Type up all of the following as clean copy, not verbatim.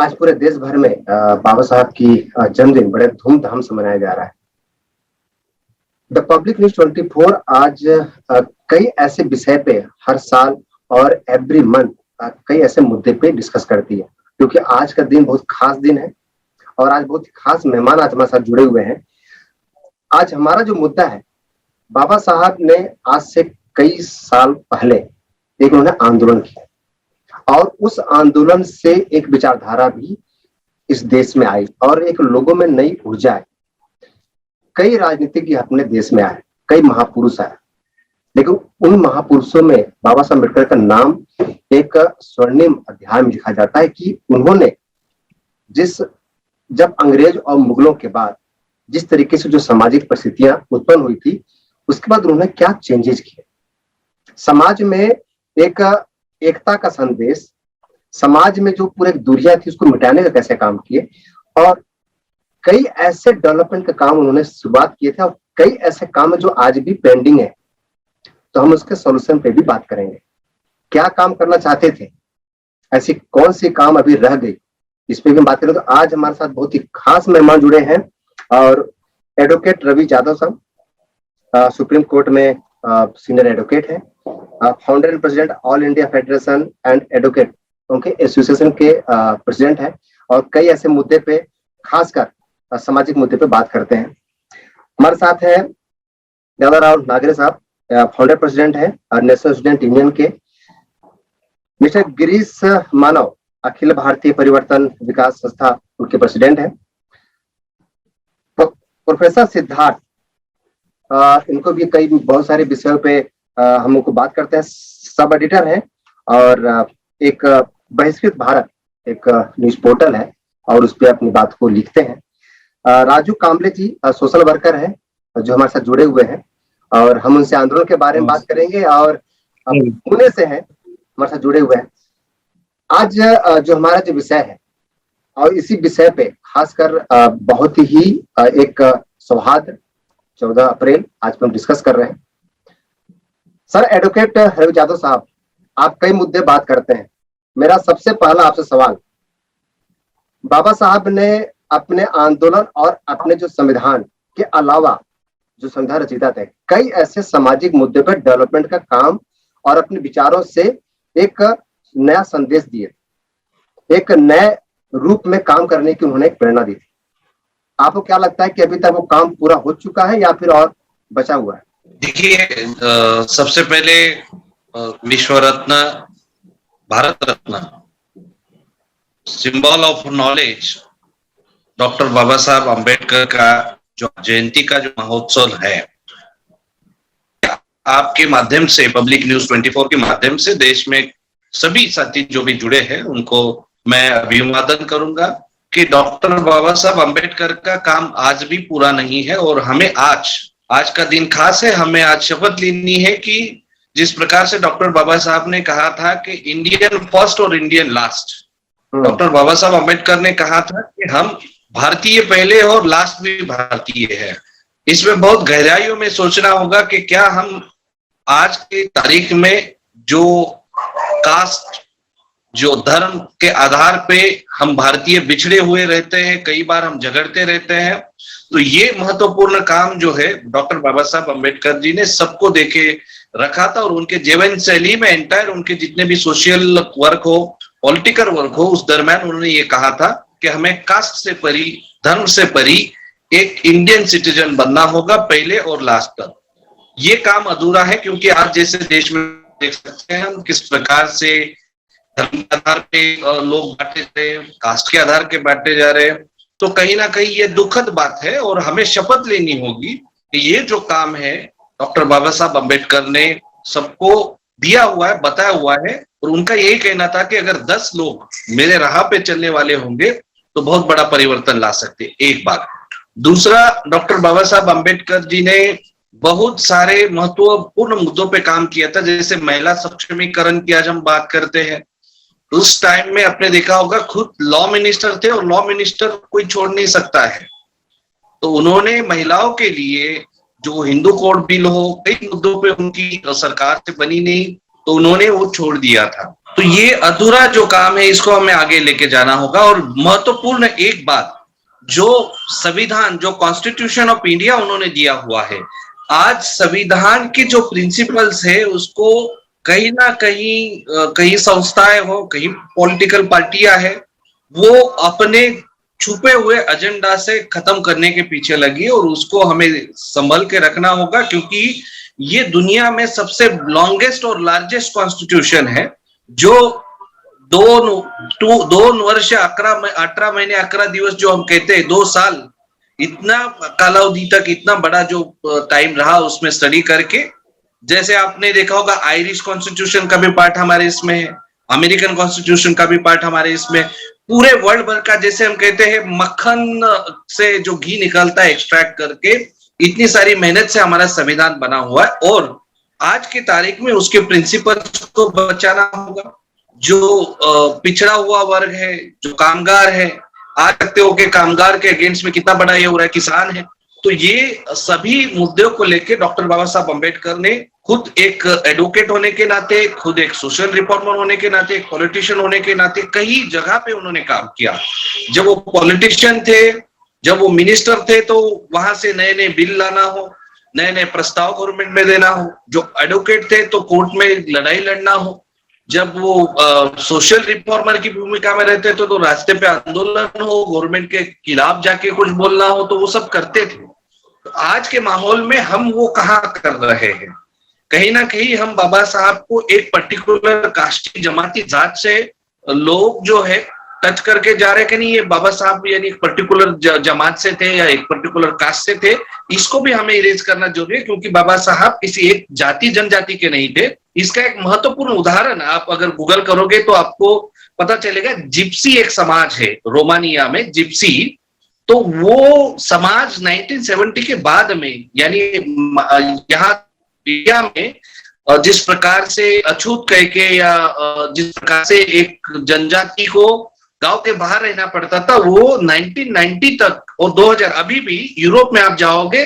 आज पूरे देश भर में बाबा साहब की जन्मदिन बड़े धूमधाम से मनाया जा रहा है। द पब्लिक न्यूज 24 आज कई ऐसे विषय पे हर साल और एवरी मंथ कई ऐसे मुद्दे पे डिस्कस करती है, क्योंकि आज का दिन बहुत खास दिन है और आज बहुत खास मेहमान आज हमारे साथ जुड़े हुए हैं। आज हमारा जो मुद्दा है, बाबा साहब ने आज से कई साल पहले एक उन्होंने आंदोलन किया और उस आंदोलन से एक विचारधारा भी इस देश में आई और एक लोगों में नई ऊर्जा आई। कई राजनीतिज्ञ अपने देश में आए, कई महापुरुष आए, लेकिन उन महापुरुषों में बाबा साहब अम्बेडकर का नाम एक स्वर्णिम अध्याय में लिखा जाता है कि उन्होंने जब अंग्रेज और मुगलों के बाद जिस तरीके से जो सामाजिक परिस्थितियां उत्पन्न हुई थी, उसके बाद उन्होंने क्या चेंजेस किए, समाज में एक एकता का संदेश, समाज में जो पूरे दूरियां थी उसको मिटाने का कैसे काम किए और कई ऐसे डेवलपमेंट का काम उन्होंने शुरुआत किए थे और कई ऐसे काम है जो आज भी पेंडिंग है। तो हम उसके सॉल्यूशन पे भी बात करेंगे। क्या काम करना चाहते थे, ऐसी कौन सी काम अभी रह गई, इस पे भी बात करें। तो आज हमारे साथ बहुत ही खास मेहमान जुड़े हैं और एडवोकेट रवि यादव साहब सुप्रीम कोर्ट में सीनियर एडवोकेट है, founder and president all India federation and advocate उनके एसोसिएशन के प्रेसिडेंट है और कई ऐसे मुद्दे पे, खासकर सामाजिक मुद्दे पे बात करते हैं। हमारे साथ है देवराव नागरे साहब, फाउंडर प्रेसिडेंट है और नेशनल स्टूडेंट यूनियन के। मिस्टर गिरीश मानव अखिल भारतीय परिवर्तन विकास संस्था उनके प्रेसिडेंट है। प्रोफेसर सिद्धार्थ, इनको भी कई बहुत सारे विषयों पे हम लोग बात करते हैं, सब एडिटर है और एक बहिष्कृत भारत एक न्यूज पोर्टल है और उस पर अपनी बात को लिखते हैं। राजू कांबले जी सोशल वर्कर है जो हमारे साथ जुड़े हुए हैं और हम उनसे आंदोलन के बारे में बात करेंगे और पुणे से हैं, हमारे साथ जुड़े हुए हैं। आज जो हमारा जो विषय है और इसी विषय पे खासकर बहुत ही एक सौहार्द 14 अप्रैल आज हम डिस्कस कर रहे हैं। सर एडवोकेट रवि यादव साहब, आप कई मुद्दे बात करते हैं। मेरा सबसे पहला आपसे सवाल, बाबा साहब ने अपने आंदोलन और अपने जो संविधान के अलावा जो संविधान रचयिता थे, कई ऐसे सामाजिक मुद्दे पर डेवलपमेंट का काम और अपने विचारों से एक नया संदेश दिए, एक नए रूप में काम करने की उन्होंने एक प्रेरणा दी थी। आपको क्या लगता है कि अभी तक वो काम पूरा हो चुका है या फिर और बचा हुआ है? देखिए, सबसे पहले विश्व रत्न, Bharat Ratna, symbol of knowledge doctor बाबा साहब अम्बेडकर का जो जयंती का जो महोत्सव है, आपके माध्यम से, पब्लिक न्यूज 24 के माध्यम से देश में सभी साथी जो भी जुड़े हैं उनको मैं अभिवादन करूंगा कि डॉक्टर बाबा साहब अम्बेडकर का काम आज भी पूरा नहीं है और हमें आज का दिन खास है। हमें आज शपथ लेनी है कि जिस प्रकार से डॉक्टर बाबा साहब ने कहा था कि इंडियन फर्स्ट और इंडियन लास्ट, डॉक्टर बाबा साहब अम्बेडकर ने कहा था कि हम भारतीय पहले और लास्ट भी भारतीय है। इसमें बहुत गहराइयों में सोचना होगा कि क्या हम आज की तारीख में जो कास्ट, जो धर्म के आधार पे हम भारतीय बिछड़े हुए रहते हैं, कई बार हम झगड़ते रहते हैं। तो ये महत्वपूर्ण काम जो है डॉक्टर बाबा साहब अम्बेडकर जी ने सबको देके रखा था और उनके जीवन शैली में एंटायर उनके जितने भी सोशल वर्क हो, पॉलिटिकल वर्क हो, उस दरम्यान उन्होंने ये कहा था कि हमें कास्ट से परी, धर्म से परी एक इंडियन सिटीजन बनना होगा पहले और लास्ट तक। ये काम अधूरा है क्योंकि आज जैसे देश में देख सकते हैं हम किस प्रकार से धर्म के आधार पे लोग बांटे जा रहे हैं, कास्ट के आधार के बांटे जा रहे हैं। तो कहीं ना कहीं ये दुखद बात है और हमें शपथ लेनी होगी कि ये जो काम है डॉक्टर बाबा साहब अम्बेडकर ने सबको दिया हुआ है, बताया हुआ है और उनका यही कहना था कि अगर 10 लोग मेरे राह पे चलने वाले होंगे तो बहुत बड़ा परिवर्तन ला सकते। एक बात। दूसरा, डॉक्टर बाबा साहब अम्बेडकर जी ने बहुत सारे महत्वपूर्ण मुद्दों पे काम किया था, जैसे महिला सक्षमीकरण की आज हम बात करते हैं। उस टाइम में आपने देखा होगा खुद लॉ मिनिस्टर थे और लॉ मिनिस्टर कोई छोड़ नहीं सकता है, तो उन्होंने महिलाओं के लिए जो हिंदू कोड बिल हो, कई मुद्दों पे उनकी सरकार से बनी नहीं, तो उन्होंने वो छोड़ दिया था। तो ये अधूरा जो काम है इसको हमें आगे लेके जाना होगा। और महत्वपूर्ण एक बात, जो संविधान, जो कॉन्स्टिट्यूशन ऑफ इंडिया उन्होंने दिया हुआ है, आज संविधान के जो प्रिंसिपल्स है उसको कहीं ना कहीं कहीं संस्थाएं हो, कहीं पॉलिटिकल पार्टियां है, वो अपने छुपे हुए एजेंडा से खत्म करने के पीछे लगी, और उसको हमें संभल के रखना होगा, क्योंकि ये दुनिया में सबसे लॉन्गेस्ट और लार्जेस्ट कॉन्स्टिट्यूशन है, जो 2 वर्ष 18 महीने 11 दिवस जो हम कहते हैं, 2 साल, इतना कालावधि तक इतना बड़ा जो टाइम रहा उसमें स्टडी करके। जैसे आपने देखा होगा आयरिश कॉन्स्टिट्यूशन का भी पार्ट हमारे इसमें है, अमेरिकन कॉन्स्टिट्यूशन का भी पार्ट हमारे इसमें, पूरे वर्ल्ड भर का, जैसे हम कहते हैं मक्खन से जो घी निकलता है एक्सट्रैक्ट करके, इतनी सारी मेहनत से हमारा संविधान बना हुआ है, और आज की तारीख में उसके प्रिंसिपल्स को बचाना होगा। जो पिछड़ा हुआ वर्ग है, जो कामगार है, आज तक के कामगार के अगेंस्ट में कितना बड़ा ये हो रहा है, किसान है, तो ये सभी मुद्दों को लेकर डॉक्टर बाबा साहब अम्बेडकर ने खुद एक एडवोकेट होने के नाते, खुद एक सोशल रिफॉर्मर होने के नाते, एक पॉलिटिशियन होने के नाते कई जगह पे उन्होंने काम किया। जब वो पॉलिटिशियन थे, जब वो मिनिस्टर थे, तो वहां से नए नए बिल लाना हो, नए नए प्रस्ताव गवर्नमेंट में देना हो, जो एडवोकेट थे तो कोर्ट में लड़ाई लड़ना हो, जब वो सोशल रिफॉर्मर की भूमिका में रहते थे तो रास्ते पे आंदोलन हो, गवर्नमेंट के खिलाफ जाके कुछ बोलना हो, तो वो सब करते थे। तो आज के माहौल में हम वो कहाँ कर रहे हैं? कहीं ना कहीं हम बाबा साहब को एक पर्टिकुलर कास्टी जमाती जात से लोग जो है टच करके जा रहे कि नहीं, ये बाबा साहब यानी एक पर्टिकुलर जमात से थे या एक पर्टिकुलर कास्ट से थे, इसको भी हमें इरेज करना जरूरी है, क्योंकि बाबा साहब किसी एक जाति जनजाति के नहीं थे। इसका एक महत्वपूर्ण उदाहरण आप अगर गूगल करोगे तो आपको पता चलेगा, जिप्सी एक समाज है रोमानिया में, जिप्सी, तो वो समाज 1970 के बाद में, यानी यहाँ इंडिया में जिस प्रकार से अछूत कह के या जिस प्रकार से एक जनजाति को गांव के बाहर रहना पड़ता था, वो 1990 तक और 2000, अभी भी यूरोप में आप जाओगे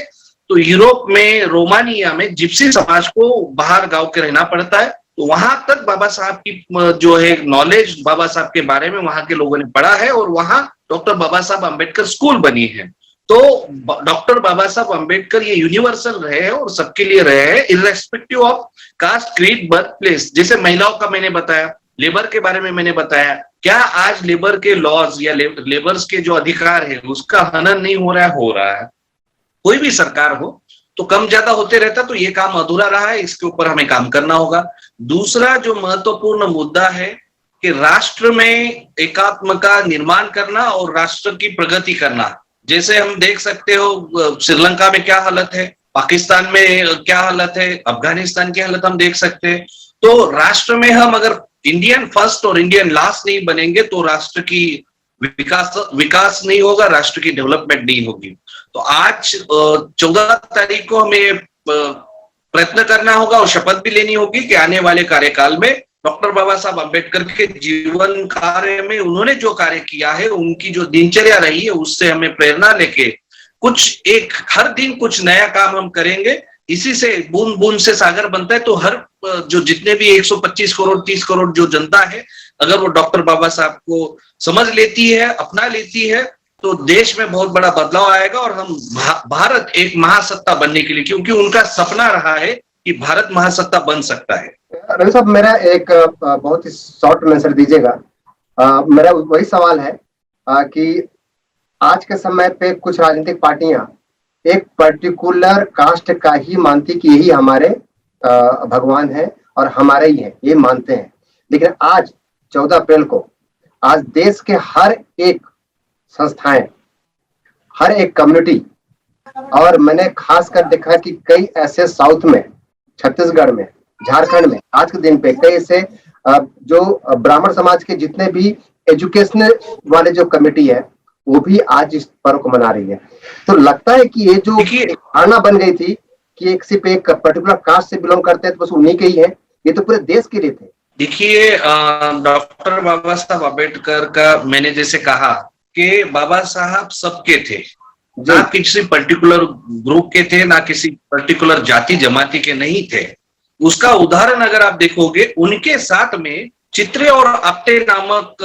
तो यूरोप में रोमानिया में जिप्सी समाज को बाहर गांव के रहना पड़ता है। तो वहां तक बाबा साहब की जो है नॉलेज बाबा साहब के बारे में वहां के लोगों ने पढ़ा है, और वहां डॉक्टर बाबा साहब अम्बेडकर स्कूल बनी है। तो डॉक्टर बाबा साहब अम्बेडकर ये यूनिवर्सल रहे हैं और सबके लिए रहे हैं, irrespective of caste, creed, birth place. जैसे महिलाओं का मैंने बताया, लेबर के बारे में मैंने बताया, क्या आज लेबर के लॉज या लेबर्स के जो अधिकार है उसका हनन नहीं हो रहा है? कोई भी सरकार हो तो कम ज्यादा होते रहता, तो ये काम अधूरा रहा है, इसके ऊपर हमें काम करना होगा। दूसरा जो महत्वपूर्ण मुद्दा है कि राष्ट्र में एकात्म का निर्माण करना और राष्ट्र की प्रगति करना। जैसे हम देख सकते हो श्रीलंका में क्या हालत है, पाकिस्तान में क्या हालत है, अफगानिस्तान की हालत हम देख सकते हैं। तो राष्ट्र में हम अगर इंडियन फर्स्ट और इंडियन लास्ट नहीं बनेंगे तो राष्ट्र की विकास नहीं होगा, राष्ट्र की डेवलपमेंट नहीं होगी। तो आज 14 तारीख को हमें प्रयत्न करना होगा और शपथ भी लेनी होगी कि आने वाले कार्यकाल में डॉक्टर बाबा साहब अम्बेडकर के जीवन कार्य में उन्होंने जो कार्य किया है, उनकी जो दिनचर्या रही है, उससे हमें प्रेरणा लेके कुछ एक हर दिन कुछ नया काम हम करेंगे। इसी से बूंद बूंद से सागर बनता है। तो हर जो जितने भी 125 करोड़ 30 करोड़ जो जनता है, अगर वो डॉक्टर बाबा साहब को समझ लेती है, अपना लेती है, तो देश में बहुत बड़ा बदलाव आएगा और हम भारत एक महासत्ता बनने के लिए, क्योंकि उनका सपना रहा है कि भारत महासत्ता बन सकता है। रवि साहब, मेरा एक बहुत ही शॉर्ट में आंसर दीजिएगा। मेरा वही सवाल है कि आज के समय पे कुछ राजनीतिक पार्टियां एक पर्टिकुलर कास्ट का ही मानती कि यही हमारे भगवान है और हमारे ही है, ये मानते हैं। लेकिन आज 14 अप्रैल को आज देश के हर एक संस्थाएं, हर एक कम्युनिटी, और मैंने खास कर देखा कि कई ऐसे साउथ में, छत्तीसगढ़ में, झारखंड में आज के दिन पे कई ऐसे जो ब्राह्मण समाज के जितने भी एजुकेशनल वाले जो कमेटी है वो भी आज इस पर्व को मना रही है। तो लगता है कि ये जो धारणा बन गई थी कि एक सिर्फ एक पर्टिकुलर कास्ट से बिलोंग करते हैं तो बस उन्हीं के ही है, ये तो पूरे देश के लिए थे। देखिए, डॉक्टर बाबा साहब अम्बेडकर का मैंने जैसे कहा कि बाबा साहब सबके थे, ना किसी पर्टिकुलर ग्रुप के थे, ना किसी पर्टिकुलर जाति जमाती के नहीं थे। उसका उदाहरण अगर आप देखोगे, उनके साथ में चित्रे और आपटे नामक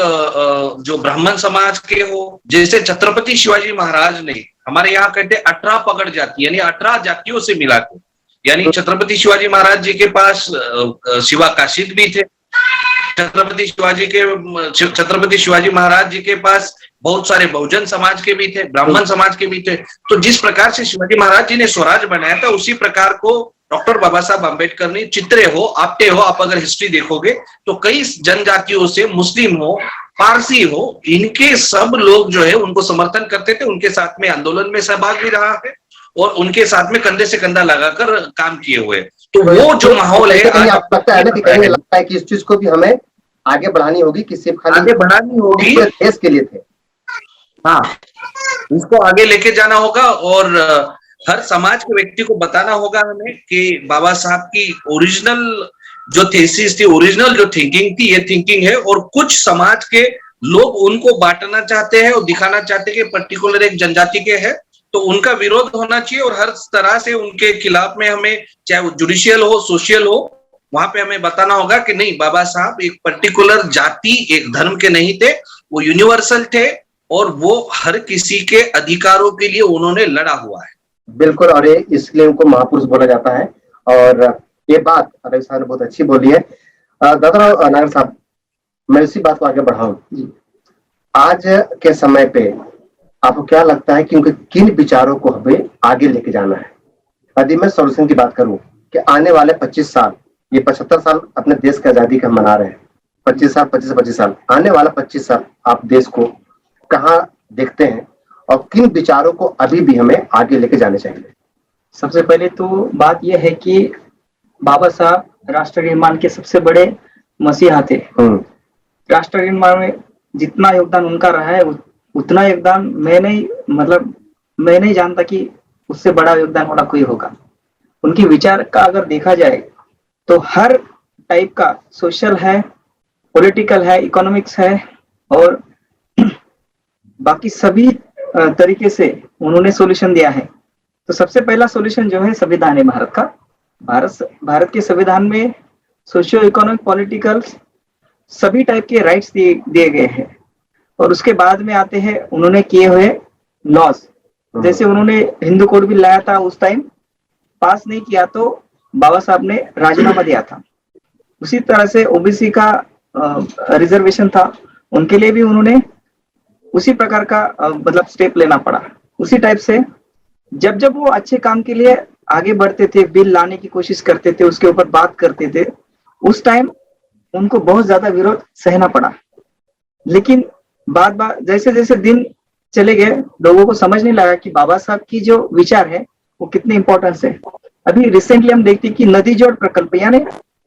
जो ब्राह्मण समाज के हो, जैसे छत्रपति शिवाजी महाराज ने, हमारे यहाँ कहते 18 पगड़ जाति, यानी 18 जातियों से मिला के, यानी छत्रपति शिवाजी महाराज जी के पास शिवा काशिद भी थे, छत्रपति शिवाजी महाराज जी के पास बहुत सारे बहुजन समाज के भी थे, ब्राह्मण समाज के भी थे। तो जिस प्रकार से शिवाजी महाराज जी ने स्वराज बनाया था, उसी प्रकार को डॉक्टर बाबा साहब अम्बेडकर ने, चित्रे हो, आपटे हो, आप अगर हिस्ट्री देखोगे तो कई जनजातियों से, मुस्लिम हो, पारसी हो, इनके सब लोग जो है उनको समर्थन करते थे, उनके साथ में आंदोलन में सहभाग भी रहा है और उनके साथ में कंधे से कंधा लगाकर काम किए हुए। तो वो जो माहौल है, आपको लगता है ना कि कहीं लगता है कि इस चीज को भी हमें आगे बढ़ानी होगी, कि सिर्फ खाली आगे बढ़ानी होगी, देश के लिए थे, हाँ, इसको आगे लेके जाना होगा और हर समाज के व्यक्ति को बताना होगा हमें कि बाबा साहब की ओरिजिनल जो थीसिस थी, ओरिजिनल जो थिंकिंग थी, ये थिंकिंग है। और कुछ समाज के लोग उनको बांटना चाहते हैं और दिखाना चाहते हैं कि पर्टिकुलर एक जनजाति के है, तो उनका विरोध होना चाहिए और हर तरह से उनके खिलाफ में हमें, चाहे वो जुडिशियल हो, सोशल हो, वहां पे हमें बताना होगा कि नहीं, बाबा साहब एक पर्टिकुलर जाति, एक धर्म के नहीं थे, वो यूनिवर्सल थे और वो हर किसी के अधिकारों के लिए उन्होंने लड़ा हुआ है। बिल्कुल, और ये इसलिए उनको महापुरुष बोला जाता है। और ये बात रवि साहब ने बहुत अच्छी बोली है। दादा नागर साहब, मैं इसी बात को आगे बढ़ाऊं, आज के समय पे आपको क्या लगता है कि उनके किन विचारों को हमें आगे लेके जाना है? यदि मैं सॉल्यूशन की बात करूं कि आने वाले 25 साल, ये 75 साल अपने देश की आजादी का मना रहे हैं, 25 साल, आने वाला 25 साल आप देश को कहाँ देखते हैं और किन विचारों को अभी भी हमें आगे लेके जाने चाहिए? सबसे पहले तो बात यह है कि बाबा साहब राष्ट्र निर्माण के सबसे बड़े मसीहा थे। राष्ट्र निर्माण में जितना योगदान उनका रहा है, उतना योगदान मैं नहीं जानता कि उससे बड़ा योगदान वाला कोई होगा। उनके विचार का अगर देखा जाए तो हर टाइप का, सोशल है, पॉलिटिकल है, इकोनॉमिक्स है और बाकी सभी तरीके से उन्होंने सॉल्यूशन दिया है। तो सबसे पहला सॉल्यूशन जो है संविधान है भारत का। भारत के संविधान में सोशियो इकोनॉमिक, पॉलिटिकल सभी टाइप के राइट्स दिए गए हैं। और उसके बाद में आते हैं उन्होंने किए हुए लॉज, जैसे उन्होंने हिंदू कोड बिल लाया था, उस टाइम पास नहीं किया तो बाबा साहब ने राजीनामा दिया था। उसी तरह से ओबीसी का रिजर्वेशन था, उनके लिए भी उन्होंने उसी प्रकार का स्टेप लेना पड़ा। उसी टाइप से जब जब वो अच्छे काम के लिए आगे बढ़ते थे, बिल लाने की कोशिश करते थे, उसके ऊपर बात करते थे, उस टाइम उनको बहुत ज्यादा विरोध सहना पड़ा। लेकिन बात जैसे जैसे दिन चले गए, लोगों को समझ नहीं लगा कि बाबा साहब की जो विचार है वो कितने इंपॉर्टेंस है। अभी रिसेंटली हम देखते हैं कि नदी जोड़ प्रकल्प, यानी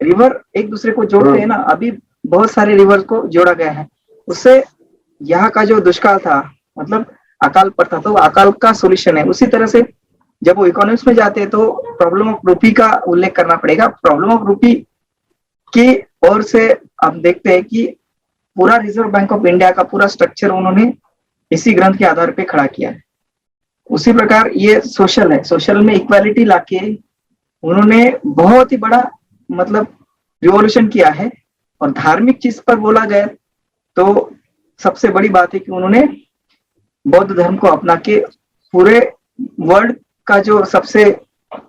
रिवर एक दूसरे को जोड़ते हैं ना, अभी बहुत सारे रिवर को जोड़ा गया है। उससे यहाँ का जो दुष्काल था, अकाल पड़ता, तो अकाल का सॉल्यूशन है। उसी तरह से जब वो इकोनॉमिक्स में जाते हैं तो प्रॉब्लम ऑफ रूपी का उल्लेख करना पड़ेगा। प्रॉब्लम ऑफ रूपी की ओर से हम देखते हैं कि पूरा रिजर्व बैंक ऑफ इंडिया का पूरा स्ट्रक्चर उन्होंने इसी ग्रंथ के आधार पे खड़ा किया है। उसी प्रकार ये सोशल है, सोशल में इक्वालिटी लाके उन्होंने बहुत ही बड़ा रिवॉल्यूशन किया है। और धार्मिक चीज पर बोला जाए तो सबसे बड़ी बात है कि उन्होंने बौद्ध धर्म को अपना के पूरे वर्ल्ड का जो सबसे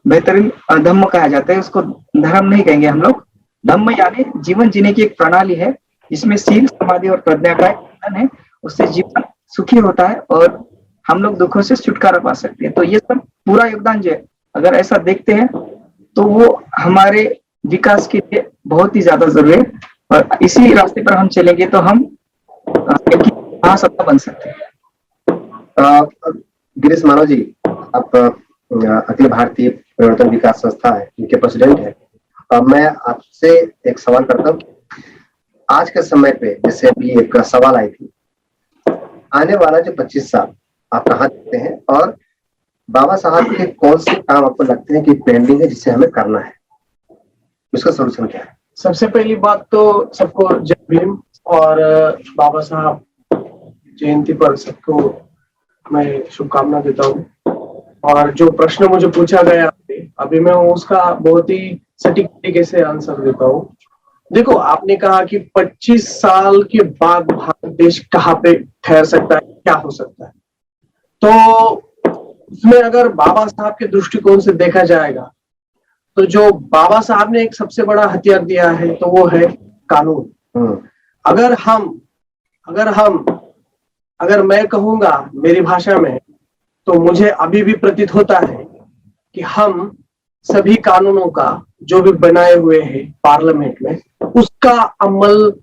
बेहतरीन धर्म कहा जाता है, उसको धर्म नहीं कहेंगे हम लोग, धम्म यानी जीवन जीने की एक प्रणाली है जिसमें शील, समाधि और प्रज्ञा का एक है, उससे जीवन सुखी होता है और हम लोग दुखों से छुटकारा पा सकते हैं। तो ये सब पूरा योगदान जो है, अगर ऐसा देखते हैं तो वो हमारे विकास के लिए बहुत ही ज्यादा जरूरी है। और इसी रास्ते पर हम चलेंगे तो हम महासत्ता बन सकते हैं। गिरीश मानव जी, आप अखिल भारतीय परिवर्तन विकास संस्था है, इनके प्रेसिडेंट है। मैं आपसे एक सवाल करता हूँ, आज के समय पे जैसे अभी एक सवाल आई थी, आने वाला जो 25 साल आप कहाँ देखते हैं और बाबा साहब के कौन से काम आपको लगते हैं कि पेंडिंग है जिसे हमें करना है, उसका सोल्यूशन क्या है? सबसे पहली बात तो सबको जय भीम और बाबा साहब जयंती पर सबको मैं शुभकामना देता हूँ। और जो प्रश्न मुझे पूछा गया अभी मैं उसका बहुत ही सटीक तरीके से आंसर देता हूँ। देखो, आपने कहा कि 25 साल के बाद भारत देश कहाँ पे ठहर सकता है, क्या हो सकता है। तो उसमें अगर बाबा साहब के दृष्टिकोण से देखा जाएगा तो जो बाबा साहब ने एक सबसे बड़ा हथियार दिया है तो वो है कानून। अगर हम अगर हम अगर मैं कहूंगा मेरी भाषा में, तो मुझे अभी भी प्रतीत होता है कि हम सभी कानूनों का जो भी बनाए हुए हैं पार्लियामेंट में, उसका अमल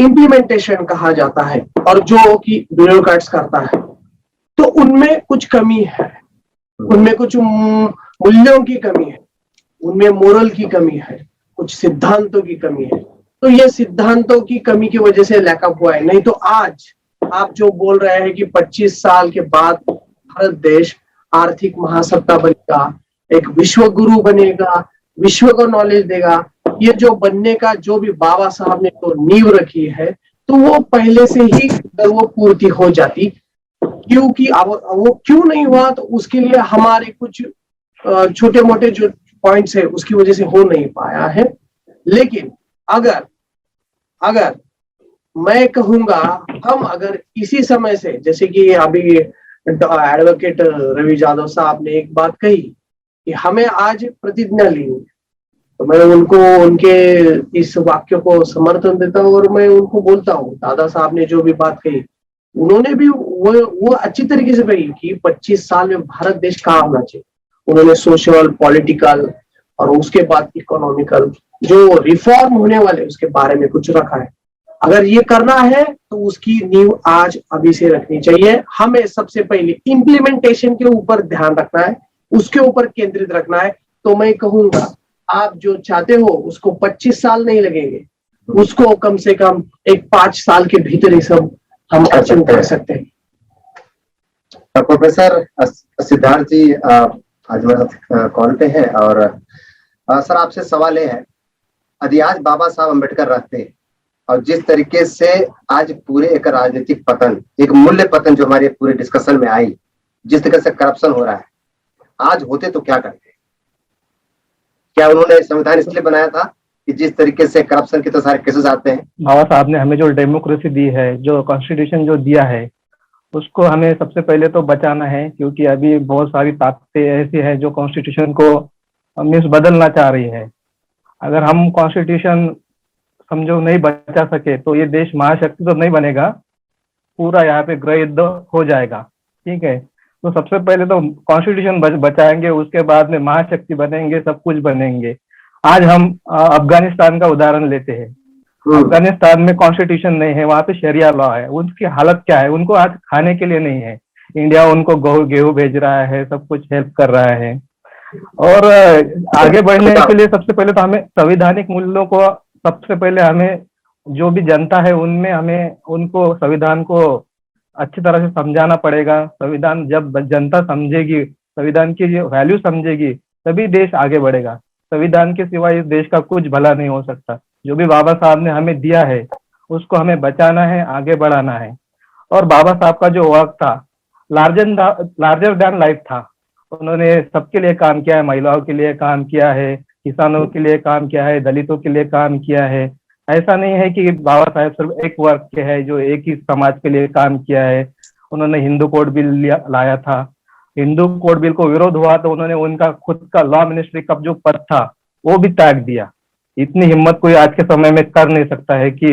इम्प्लीमेंटेशन कहा जाता है और जो कि ब्यूरोक्रेट्स करता है, तो उनमें कुछ कमी है, उनमें कुछ मूल्यों की कमी है, उनमें मोरल की कमी है, कुछ सिद्धांतों की कमी है। तो ये सिद्धांतों की कमी की वजह से लैकअप हुआ है। नहीं तो आज आप जो बोल रहे हैं कि 25 साल के बाद भारत देश आर्थिक महासत्ता बनेगा, एक विश्व गुरु बनेगा, विश्व को नॉलेज देगा, ये जो बनने का जो भी बाबा साहब ने तो नींव रखी है, तो वो पहले से ही वो पूर्ति हो जाती। क्योंकि अब वो क्यों नहीं हुआ, तो उसके लिए हमारे कुछ छोटे मोटे जो पॉइंट्स है उसकी वजह से हो नहीं पाया है। लेकिन अगर अगर मैं कहूंगा, हम अगर इसी समय से, जैसे कि अभी एडवोकेट रवि यादव साहब ने एक बात कही कि हमें आज प्रतिज्ञा ली, तो मैं उनको उनके इस वाक्य को समर्थन देता हूँ और मैं उनको बोलता हूँ, दादा साहब ने जो भी बात कही उन्होंने भी वो अच्छी तरीके से कही कि 25 साल में भारत देश कहाँ होना चाहिए। उन्होंने सोशल, पॉलिटिकल और उसके बाद इकोनॉमिकल जो रिफॉर्म होने वाले उसके बारे में कुछ रखा है। अगर ये करना है तो उसकी नींव आज अभी से रखनी चाहिए। हमें सबसे पहले इम्प्लीमेंटेशन के ऊपर ध्यान रखना है, उसके ऊपर केंद्रित रखना है। तो मैं कहूंगा, आप जो चाहते हो उसको 25 साल नहीं लगेंगे, उसको कम से कम एक 5 साल के भीतर ही सब हम अचीव कर सकते हैं। प्रोफेसर सिद्धार्थ जी आज मेरा कॉल पे है और सर आपसे सवाल ये है, यदि आज बाबा साहब अम्बेडकर रहते और जिस तरीके से आज पूरे एक राजनीतिक पतन, एक मूल्य पतन जो हमारे पूरे डिस्कशन में आई, जिस तरीके से करप्शन हो रहा है, आज होते तो क्या करते? क्या उन्होंने संविधान इसलिए बनाया था कि जिस तरीके से करप्शन के तो सारे केसेस आते हैं? बाबा साहब ने हमें जो डेमोक्रेसी दी है, जो कॉन्स्टिट्यूशन जो दिया है, उसको हमें सबसे पहले तो बचाना है, क्योंकि अभी बहुत सारी ताकतें ऐसी हैं जो कॉन्स्टिट्यूशन को मिस बदलना चाह रही है। अगर हम कॉन्स्टिट्यूशन समझो नहीं बचा सके तो ये देश महाशक्ति तो नहीं बनेगा, पूरा यहाँ पे गृह युद्ध हो जाएगा। ठीक है, तो सबसे पहले तो कॉन्स्टिट्यूशन बचाएंगे, उसके बाद में महाशक्ति बनेंगे, सब कुछ बनेंगे। आज हम अफगानिस्तान का उदाहरण लेते हैं। अफगानिस्तान में कॉन्स्टिट्यूशन नहीं है, वहां पे शरिया लॉ है। उनकी हालत क्या है? उनको आज खाने के लिए नहीं है। इंडिया उनको गेहूं भेज रहा है, सब कुछ हेल्प कर रहा है। और आगे बढ़ने के लिए सबसे पहले तो हमें संवैधानिक मूल्यों को, सबसे पहले हमें जो भी जनता है उनमें हमें उनको संविधान को अच्छी तरह से समझाना पड़ेगा। संविधान जब जनता समझेगी, संविधान की जो वैल्यू समझेगी, तभी देश आगे बढ़ेगा। संविधान के सिवा इस देश का कुछ भला नहीं हो सकता। जो भी बाबा साहब ने हमें दिया है उसको हमें बचाना है, आगे बढ़ाना है। और बाबा साहब का जो वर्क था लार्जर दैन लाइफ था। उन्होंने सबके लिए काम किया है, महिलाओं के लिए काम किया है, किसानों के लिए काम किया है, दलितों के लिए काम किया है। ऐसा नहीं है कि बाबा साहब सिर्फ एक वर्ग के है जो एक ही समाज के लिए काम किया है। उन्होंने हिंदू कोड बिल लाया था। हिंदू कोड बिल को विरोध हुआ तो उन्होंने उनका खुद का लॉ मिनिस्ट्री का जो पद था वो भी त्याग दिया। इतनी हिम्मत कोई आज के समय में कर नहीं सकता है कि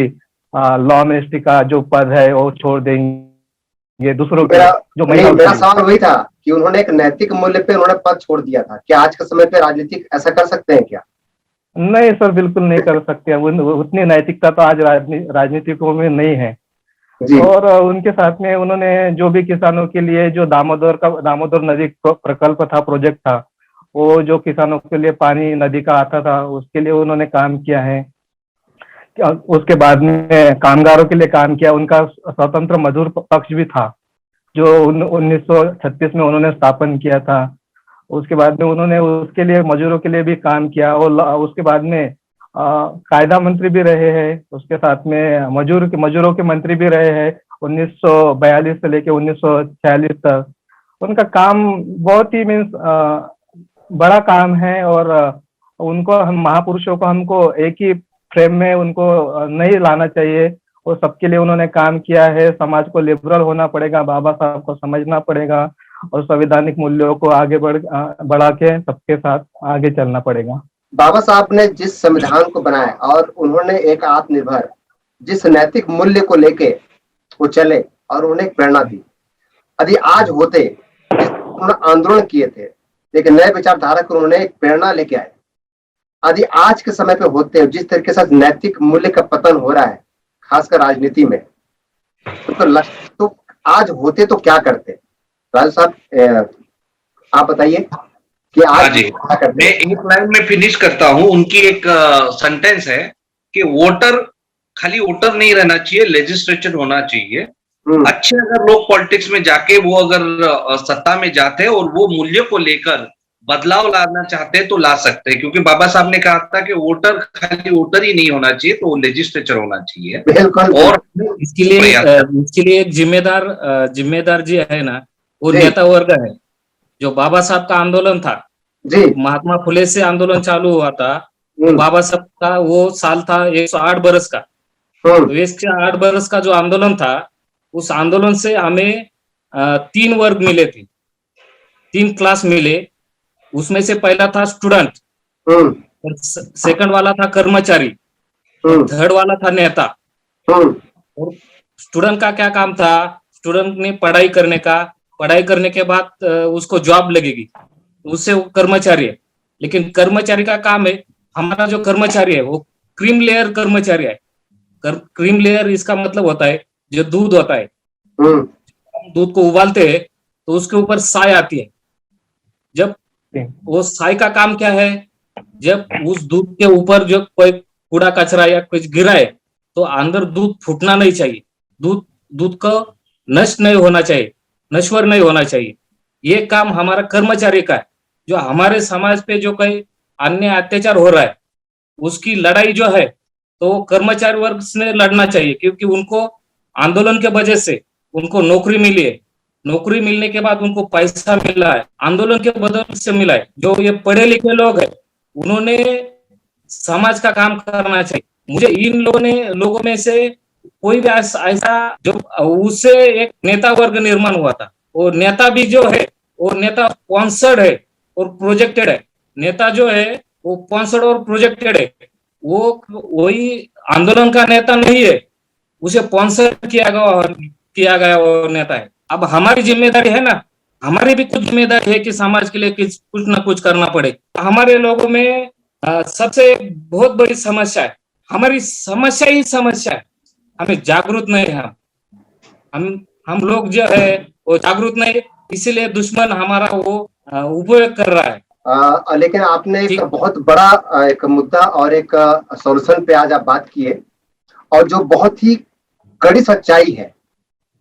लॉ मिनिस्ट्री का जो पद है वो छोड़ देंगे दूसरों के। जो मेरा सवाल वही था कि उन्होंने एक नैतिक मूल्य पे उन्होंने पद छोड़ दिया था। क्या आज के समय पे राजनीतिक ऐसा कर सकते हैं क्या? नहीं सर, बिल्कुल नहीं कर सकते। उतनी नैतिकता तो आज राजनीतिकों में नहीं है। और उनके साथ में उन्होंने जो भी किसानों के लिए जो दामोदर नदी प्रकल्प था, प्रोजेक्ट था, वो जो किसानों के लिए पानी नदी का आता था उसके लिए उन्होंने काम किया है। उसके बाद में कामगारों के लिए काम किया। उनका स्वतंत्र मजदूर पक्ष भी था जो 1936 में उन्होंने स्थापन किया था। उसके बाद में उन्होंने उसके लिए मजदूरों के लिए भी काम किया। और उसके बाद में कायदा मंत्री भी रहे हैं। उसके साथ में मजदूरों के मंत्री भी रहे हैं 1942 से लेके 1946 तक। उनका काम बहुत ही बड़ा काम है। और उनको हम महापुरुषों को हमको एक ही फ्रेम में उनको नहीं लाना चाहिए। वो सबके लिए उन्होंने काम किया है। समाज को लिबरल होना पड़ेगा, बाबा साहब को समझना पड़ेगा और संवैधानिक मूल्यों को आगे बढ़ा के सबके साथ आगे चलना पड़ेगा। बाबा साहब ने जिस संविधान को बनाया और उन्होंने एक आत्मनिर्भर जिस नैतिक मूल्य को लेके वो चले और उन्हें एक प्रेरणा दी। यदि आज होते, उन्होंने आंदोलन किए थे, एक नए विचारधारा को उन्होंने एक प्रेरणा लेके आए। यदि आज के समय पे होते, जिस तरीके से नैतिक मूल्य का पतन हो रहा है खासकर राजनीति में, तो आज होते तो क्या करते? राजू साहब आप बताइए कि आज क्या करते? मैं एक लाइन में फिनिश करता हूं। उनकी एक सेंटेंस है कि वोटर खाली वोटर नहीं रहना चाहिए, लेजिस्लेचर होना चाहिए। अच्छे अगर लोग पॉलिटिक्स में जाके वो अगर सत्ता में जाते हैं और वो मूल्य को लेकर बदलाव लाना चाहते हैं तो ला सकते हैं, क्योंकि बाबा साहब ने कहा था कि वोटर खाली वोटर ही नहीं होना चाहिए, तो लेजिस्लेचर होना चाहिए। और इसके लिए एक जिम्मेदार जी है ना, वो नेता वर्ग है। जो बाबा साहब का आंदोलन था जी, महात्मा फुले से आंदोलन चालू हुआ था, तो बाबा साहब का वो साल था 108 बरस का। तो 108 बरस का जो आंदोलन था, उस आंदोलन से हमें 3 वर्ग मिले थे, 3 क्लास मिले। उसमें से पहला था स्टूडेंट, सेकंड वाला था कर्मचारी, थर्ड वाला था नेता। और स्टूडेंट का क्या काम था? स्टूडेंट ने पढ़ाई करने के बाद उसको जॉब लगेगी, उससे वो कर्मचारी है। लेकिन कर्मचारी का काम है, हमारा जो कर्मचारी है वो क्रीम लेयर कर्मचारी है। क्रीम लेयर इसका मतलब होता है जो दूध होता है, दूध को उबालते हैं तो उसके ऊपर साय आती है। जब वो साय का काम क्या है, जब उस दूध के ऊपर जो कोई कूड़ा कचरा या कुछ गिरा है तो अंदर दूध फूटना नहीं चाहिए, दूध को नष्ट नहीं होना चाहिए, नश्वर नहीं होना चाहिए। ये काम हमारा कर्मचारी का है। जो हमारे समाज पे जो कोई अन्य अत्याचार हो रहा है उसकी लड़ाई जो है तो कर्मचारी वर्ग ने लड़ना चाहिए, क्योंकि उनको आंदोलन के वजह से उनको नौकरी मिली है। नौकरी मिलने के बाद उनको पैसा मिला है, आंदोलन के बदल से मिला है। जो ये पढ़े लिखे लोग हैं उन्होंने समाज का काम करना चाहिए। मुझे इन लोगों में से कोई भी ऐसा जो उससे एक नेता वर्ग निर्माण हुआ था, और नेता भी जो है वो नेता स्पॉन्सर्ड है और प्रोजेक्टेड है। नेता जो है वो स्पॉन्सर्ड और प्रोजेक्टेड है, वो वही आंदोलन का नेता नहीं है, उसे स्पॉन्सर किया गया वो नेता है। अब हमारी जिम्मेदारी है ना, हमारी भी कुछ जिम्मेदारी है कि समाज के लिए कुछ ना कुछ करना पड़े। हमारे लोगों में सबसे बहुत बड़ी समस्या है, हमारी समस्या ही समस्या है, हमें जागरूक नहीं है। हम लोग जो है वो जागरूक नहीं, इसीलिए दुश्मन हमारा वो उपयोग कर रहा है। लेकिन आपने एक बहुत बड़ा एक मुद्दा और एक सॉल्यूशन पे आज आप बात की है, और जो बहुत ही कड़ी सच्चाई है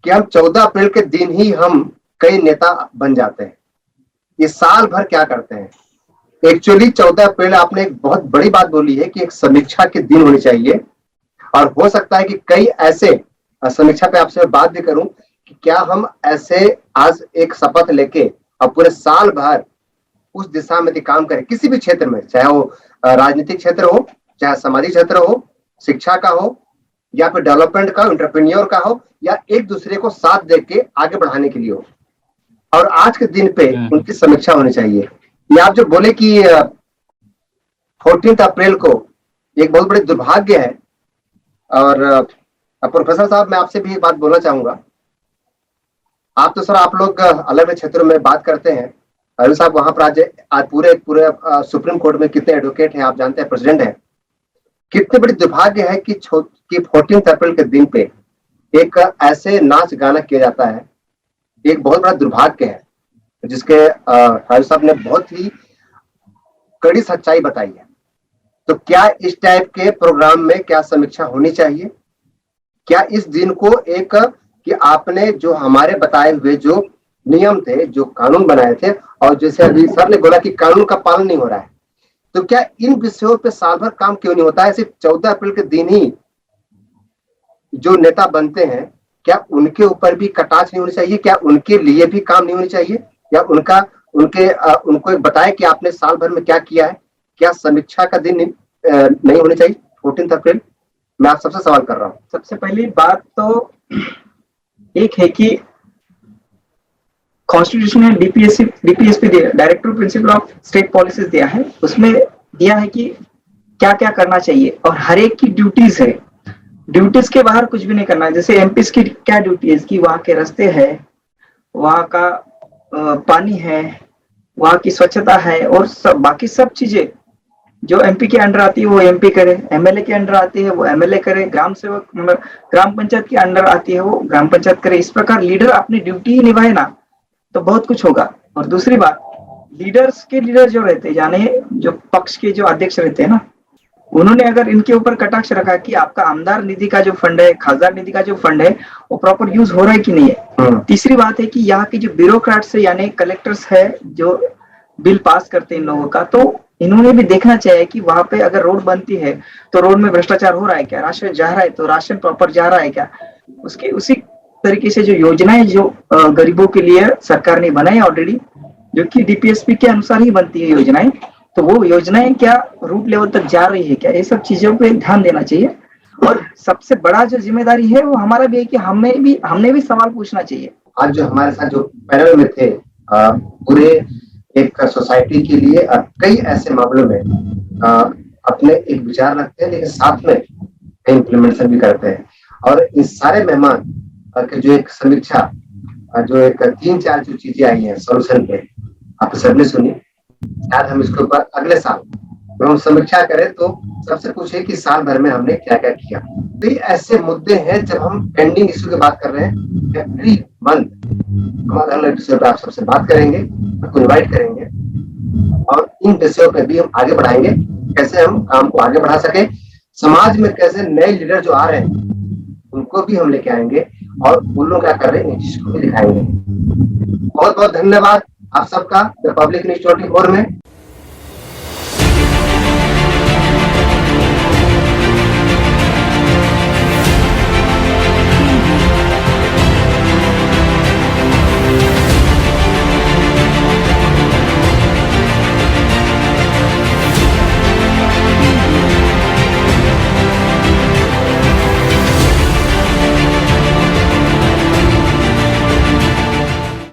कि हम 14 अप्रैल के दिन ही हम कई नेता बन जाते हैं। ये साल भर क्या करते हैं? एक्चुअली 14 अप्रैल आपने एक बहुत बड़ी बात बोली है कि एक समीक्षा के दिन होनी चाहिए, और हो सकता है कि कई ऐसे समीक्षा पे आपसे बात भी करूं कि क्या हम ऐसे आज एक शपथ लेके और पूरे साल भर उस दिशा में काम करें, किसी भी क्षेत्र में, चाहे वो राजनीतिक क्षेत्र हो, चाहे सामाजिक क्षेत्र हो, शिक्षा का हो, या फिर डेवलपमेंट का, एंटरप्रेन्योर का हो, या एक दूसरे को साथ देके आगे बढ़ाने के लिए हो। और आज के दिन पे उनकी समीक्षा होनी चाहिए। ये आप जो बोले कि 14 अप्रैल को एक बहुत बड़ी दुर्भाग्य है। और प्रोफेसर साहब, मैं आपसे भी एक बात बोलना चाहूंगा। आप तो सर आप लोग अलग अलग क्षेत्रों में बात करते हैं। अरुण साहब वहां पर आज पूरे सुप्रीम कोर्ट में कितने एडवोकेट हैं आप जानते हैं, प्रेसिडेंट हैं। कितनी बड़ी दुर्भाग्य है कि 14 अप्रैल के दिन पे एक ऐसे नाच गाना किया जाता है। एक बहुत बड़ा दुर्भाग्य है, जिसके अरुण साहब ने बहुत ही कड़ी सच्चाई बताई है। तो क्या इस टाइप के प्रोग्राम में क्या समीक्षा होनी चाहिए? क्या इस दिन को एक कि आपने जो हमारे बताए हुए जो नियम थे, जो कानून बनाए थे, और जैसे अभी सर ने बोला कि कानून का पालन नहीं हो रहा है, तो क्या इन विषयों पे साल भर काम क्यों नहीं होता है? सिर्फ 14 अप्रैल के दिन ही जो नेता बनते हैं, क्या उनके ऊपर भी कटाक्ष नहीं होनी चाहिए? क्या उनके लिए भी काम नहीं होनी चाहिए? या उनको बताए कि आपने साल भर में क्या किया है? क्या समीक्षा का दिन नहीं होना चाहिए 14 अप्रैल। मैं आप सबसे सवाल कर रहा हूँ। सबसे पहली बात तो एक है कि कॉन्स्टिट्यूशन ने डीपीएसपी दिया, director principle of state policies दिया है, उसमें दिया है कि क्या क्या करना चाहिए और हर एक की ड्यूटीज है। ड्यूटीज के बाहर कुछ भी नहीं करना है। जैसे एमपीस की क्या ड्यूटी है कि वहाँ के रास्ते है, वहाँ का पानी है, वहाँ की स्वच्छता है और बाकी सब चीजें जो एमपी के अंडर आती है वो एमपी करे, एमएलए के अंडर आती है वो एमएलए करे, ग्राम सेवक ग्राम पंचायत के अंडर आती है वो ग्राम पंचायत करे। इस प्रकार लीडर अपनी ड्यूटी ही निभाए ना तो बहुत कुछ होगा। और दूसरी बात, लीडर जो रहते हैं, यानी जो पक्ष के जो अध्यक्ष रहते हैं ना, उन्होंने अगर इनके ऊपर कटाक्ष रखा कि आपका आमदार निधि का जो फंड है, खासदार निधि का जो फंड है, वो प्रॉपर यूज हो रहा है कि नहीं है। तीसरी बात है कि यहाँ की जो ब्यूरोक्रेट्स है यानी कलेक्टर्स है जो बिल पास करते हैं इन लोगों का, तो इन्होंने भी देखना चाहिए कि वहां पे अगर रोड बनती है तो रोड में भ्रष्टाचार हो रहा है क्या, राशन जा रहा है तो राशन प्रॉपर जा रहा है क्या। उसके उसी तरीके से जो योजनाएं जो गरीबों के लिए सरकार ने बनाई ऑलरेडी, जो कि डीपीएसपी के अनुसार ही बनती है योजनाएं, तो वो योजनाएं क्या रूट लेवल तक जा रही है क्या, ये सब चीजों पे ध्यान देना चाहिए। और सबसे बड़ा जो जिम्मेदारी है वो हमारा भी है कि हमने भी सवाल पूछना चाहिए। आज जो हमारे साथ जो पैनल में थे पूरे एक सोसाइटी के लिए कई ऐसे मामलों में अपने एक विचार रखते हैं, लेकिन साथ में इम्प्लीमेंटेशन भी करते हैं। और इन सारे मेहमान की जो एक समीक्षा, जो एक 3-4 जो चीजें आई हैं सोल्यूशन पे, आप सबने सुनी। शायद हम इसके ऊपर अगले साल जब हम समीक्षा करें तो सबसे पूछे कि साल भर में हमने क्या क्या किया। तो ये ऐसे मुद्दे हैं, जब हम पेंडिंग इश्यू की बात कर रहे हैं, एवरी मंथ हम अलग अलग विषयों पर आप सबसे बात करेंगे, आपको इन्वाइट करेंगे और इन विषयों पर भी हम आगे बढ़ाएंगे, कैसे हम काम को आगे बढ़ा सके। समाज में कैसे नए लीडर जो आ रहे हैं उनको भी हम लेके आएंगे और वो लोग क्या कर रहे हैं इस चीज को भी दिखाएंगे। बहुत बहुत धन्यवाद आप सबका द पब्लिक न्यूज़ 24 में।